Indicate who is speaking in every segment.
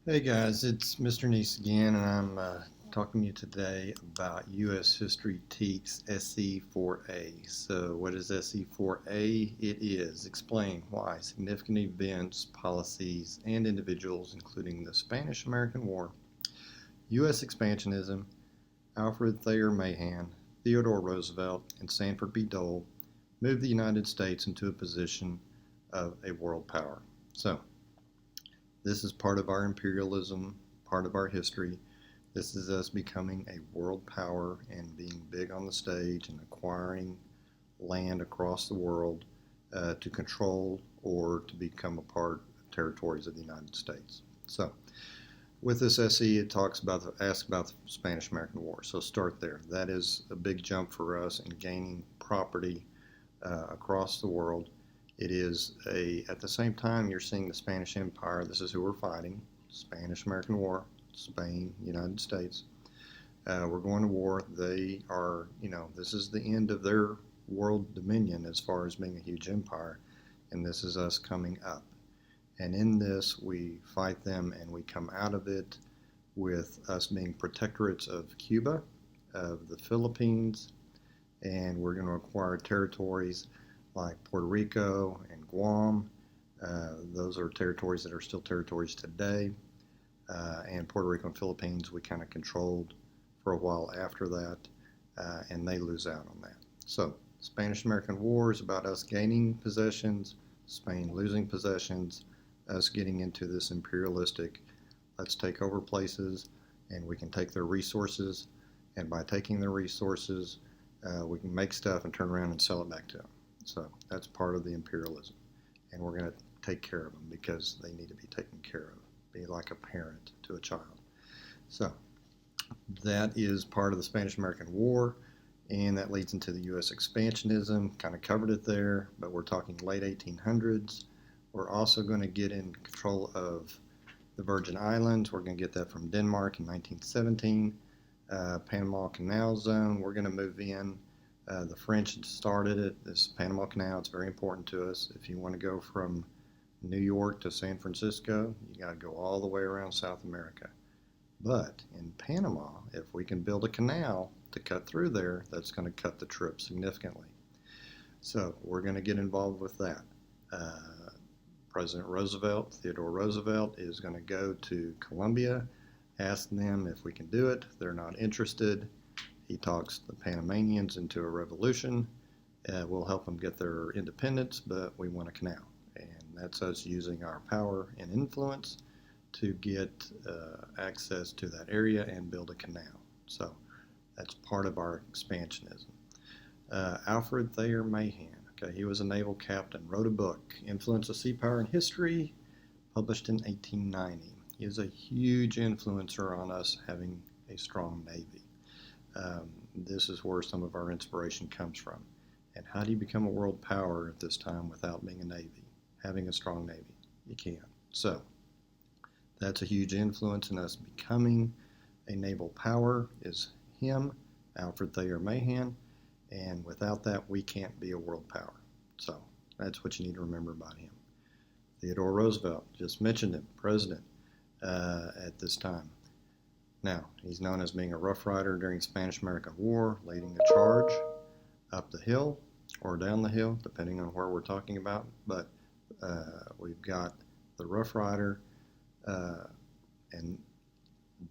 Speaker 1: Hey guys, it's Mr. Neese again, and I'm talking to you today about U.S. History TEKS SE 4A. So, what is SE 4A? It is explain why significant events, policies, and individuals, including the Spanish-American War, U.S. expansionism, Alfred Thayer Mahan, Theodore Roosevelt, and Sanford Dole, moved the United States into a position of a world power. So, this is part of our imperialism, part of our history. This is us becoming a world power and being big on the stage and acquiring land across the world to control or to become a part of territories of the United States. So, with this SE, it asks about the Spanish-American War. So start there. That is a big jump for us in gaining property across the world. It is at the same time you're seeing the Spanish Empire. This is who we're fighting. Spanish-American War, Spain, United States. We're going to war. They are, this is the end of their world dominion as far as being a huge empire, and this is us coming up. And in this, we fight them and we come out of it with us being protectorates of Cuba, of the Philippines, and we're going to acquire territories like Puerto Rico and Guam. Those are territories that are still territories today. And Puerto Rico and Philippines we kind of controlled for a while after that, and they lose out on that. So Spanish-American War is about us gaining possessions, Spain losing possessions, us getting into this imperialistic, let's take over places and we can take their resources, and by taking their resources, we can make stuff and turn around and sell it back to them. So that's part of the imperialism, and we're going to take care of them because they need to be taken care of, be like a parent to a child. So that is part of the Spanish-American War, and that leads into the U.S. expansionism. Kind of covered it there, but we're talking late 1800s. We're also going to get in control of the Virgin Islands. We're going to get that from Denmark in 1917. Panama Canal Zone, we're going to move in. The French started it, this Panama Canal. It's very important to us. If you want to go from New York to San Francisco, you got to go all the way around South America. But in Panama, if we can build a canal to cut through there, that's going to cut the trip significantly. So we're going to get involved with that. President Roosevelt, Theodore Roosevelt, is going to go to Colombia, ask them if we can do it. They're not interested. He talks the Panamanians into a revolution. We'll help them get their independence, but we want a canal. And that's us using our power and influence to get access to that area and build a canal. So that's part of our expansionism. Alfred Thayer Mahan. Okay, he was a naval captain, wrote a book, Influence of Sea Power in History, published in 1890. He is a huge influencer on us having a strong Navy. This is where some of our inspiration comes from. And how do you become a world power at this time without being a Navy? Having a strong Navy. You can. So that's a huge influence in us becoming a naval power is him, Alfred Thayer Mahan. And without that, we can't be a world power. So that's what you need to remember about him. Theodore Roosevelt, just mentioned him, president at this time. Now, he's known as being a Rough Rider during the Spanish-American War, leading a charge up the hill or down the hill, depending on where we're talking about. But we've got the Rough Rider, and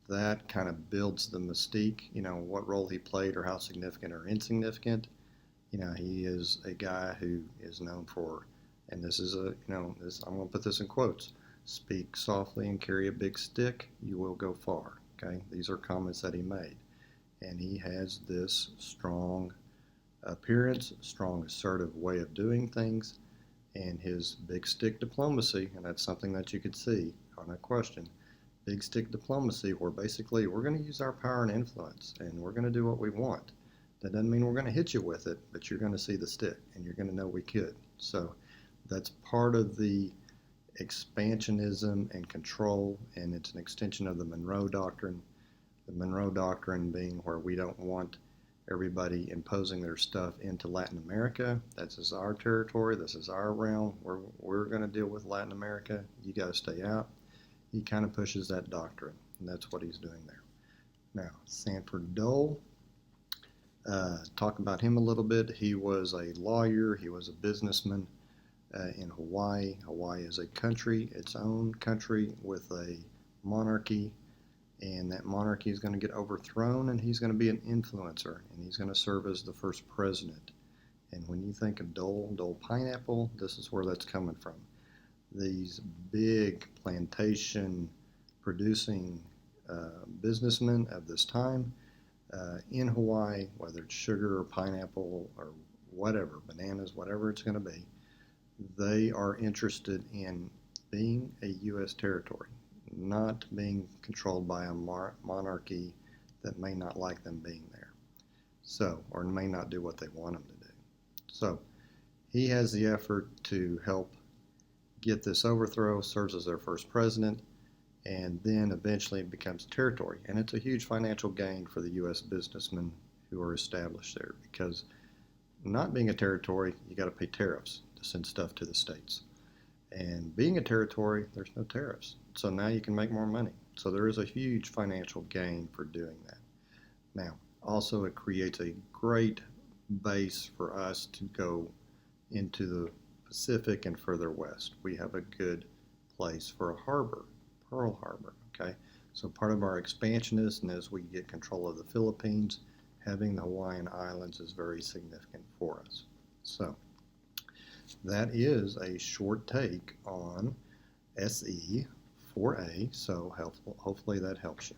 Speaker 1: that kind of builds the mystique, what role he played or how significant or insignificant. He is a guy who is known for, and this is I'm going to put this in quotes, speak softly and carry a big stick, you will go far. Okay, these are comments that he made. And he has this strong appearance, strong assertive way of doing things, and his big stick diplomacy, and that's something that you could see on that question. Big stick diplomacy, where basically we're going to use our power and influence and we're going to do what we want. That doesn't mean we're going to hit you with it, but you're going to see the stick and you're going to know we could. So that's part of the expansionism and control, and it's an extension of the Monroe Doctrine. The Monroe Doctrine being where we don't want everybody imposing their stuff into Latin America. This is our territory. This is our realm. We're going to deal with Latin America. You got to stay out. he kind of pushes that doctrine, and that's what he's doing there. Now, Sanford Dole, talk about him a little bit. He was a lawyer, he was a businessman in Hawaii. Hawaii is a country, its own country with a monarchy, and that monarchy is going to get overthrown, and he's going to be an influencer, and he's going to serve as the first president. And when you think of Dole pineapple, this is where that's coming from. These big plantation producing businessmen of this time in Hawaii, whether it's sugar or pineapple or whatever, bananas, whatever it's going to be, they are interested in being a U.S. territory, not being controlled by a monarchy that may not like them being there, or may not do what they want them to do. So he has the effort to help get this overthrow, serves as their first president, and then eventually it becomes territory. And it's a huge financial gain for the U.S. businessmen who are established there, because not being a territory, you got to pay tariffs to send stuff to the states. And being a territory, there's no tariffs. So now you can make more money. So there is a huge financial gain for doing that. Now, also it creates a great base for us to go into the Pacific and further west. We have a good place for a harbor, Pearl Harbor, okay? So part of our expansionism, as we get control of the Philippines, having the Hawaiian Islands is very significant for us. So that is a short take on SE 4A, so hopefully that helps you.